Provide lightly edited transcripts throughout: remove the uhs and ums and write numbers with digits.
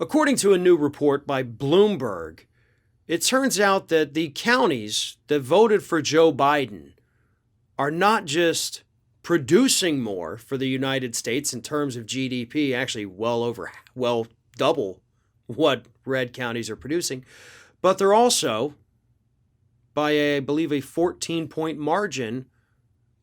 According to a new report by Bloomberg, it turns out that the counties that voted for Joe Biden are not just producing more for the United States in terms of GDP, actually well double what red counties are producing, but they're also, by I believe a 14-point margin,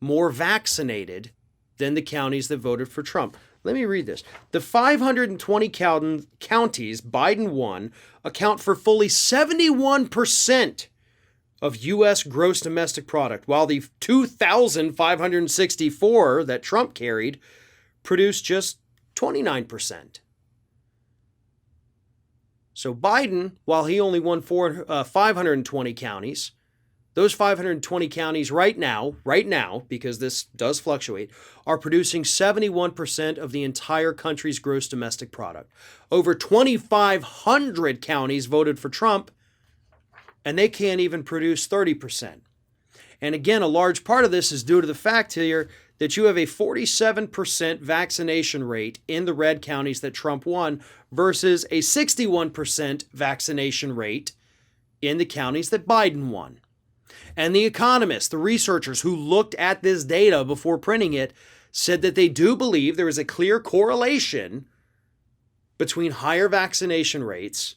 more vaccinated than the counties that voted for Trump. Let me read this. The 520 counties Biden won account for fully 71% of U.S. gross domestic product, while the 2,564 that Trump carried produced just 29%. So Biden, while he only won 520 counties, those 520 counties right now, because this does fluctuate, are producing 71% of the entire country's gross domestic product. Over 2,500 counties voted for Trump, and they can't even produce 30%. And again, a large part of this is due to the fact here that you have a 47% vaccination rate in the red counties that Trump won versus a 61% vaccination rate in the counties that Biden won. And the economists, the researchers who looked at this data before printing it, said that they do believe there is a clear correlation between higher vaccination rates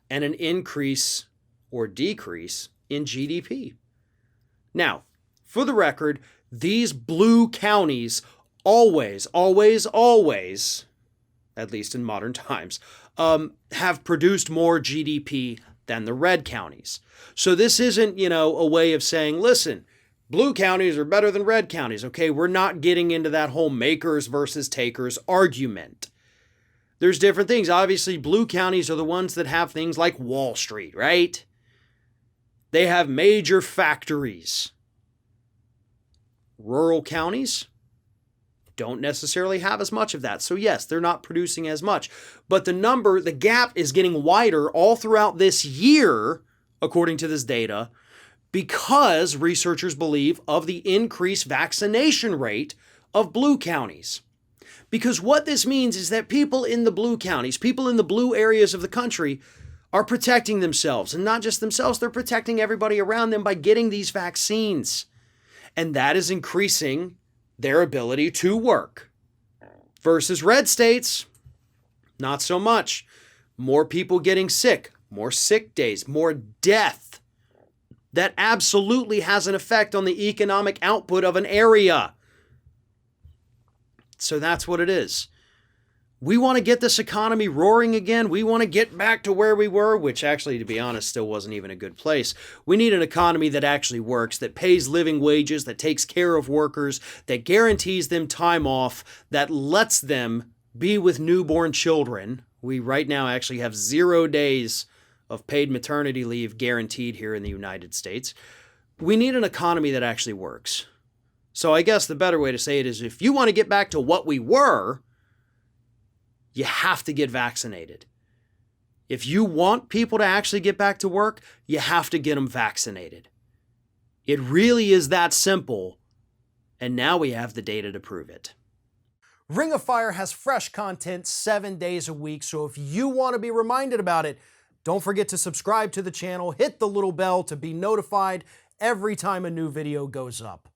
and an increase or decrease in GDP. Now, for the record, these blue counties always, at least in modern times, have produced more GDP than the red counties. So this isn't, a way of saying, listen, blue counties are better than red counties. Okay, we're not getting into that whole makers versus takers argument. There's different things. Obviously, blue counties are the ones that have things like Wall Street, right? They have major factories. Rural counties don't necessarily have as much of that. So yes, they're not producing as much. But the gap is getting wider all throughout this year, according to this data, because researchers believe of the increased vaccination rate of blue counties. Because what this means is that people in the blue counties, people in the blue areas of the country, are protecting themselves. And not just themselves, they're protecting everybody around them by getting these vaccines. And that is increasing their ability to work. Versus red states, not so much. More people getting sick, more sick days, more death. That absolutely has an effect on the economic output of an area. So that's what it is. We want to get this economy roaring again. We want to get back to where we were, which actually, to be honest, still wasn't even a good place. We need an economy that actually works, that pays living wages, that takes care of workers, that guarantees them time off, that lets them be with newborn children. We right now actually have 0 days of paid maternity leave guaranteed here in the United States. We need an economy that actually works. So I guess the better way to say it is if you want to get back to what we were, you have to get vaccinated. If you want people to actually get back to work, you have to get them vaccinated. It really is that simple, and now we have the data to prove it. Ring of Fire has fresh content 7 days a week, so if you want to be reminded about it, don't forget to subscribe to the channel, hit the little bell to be notified every time a new video goes up.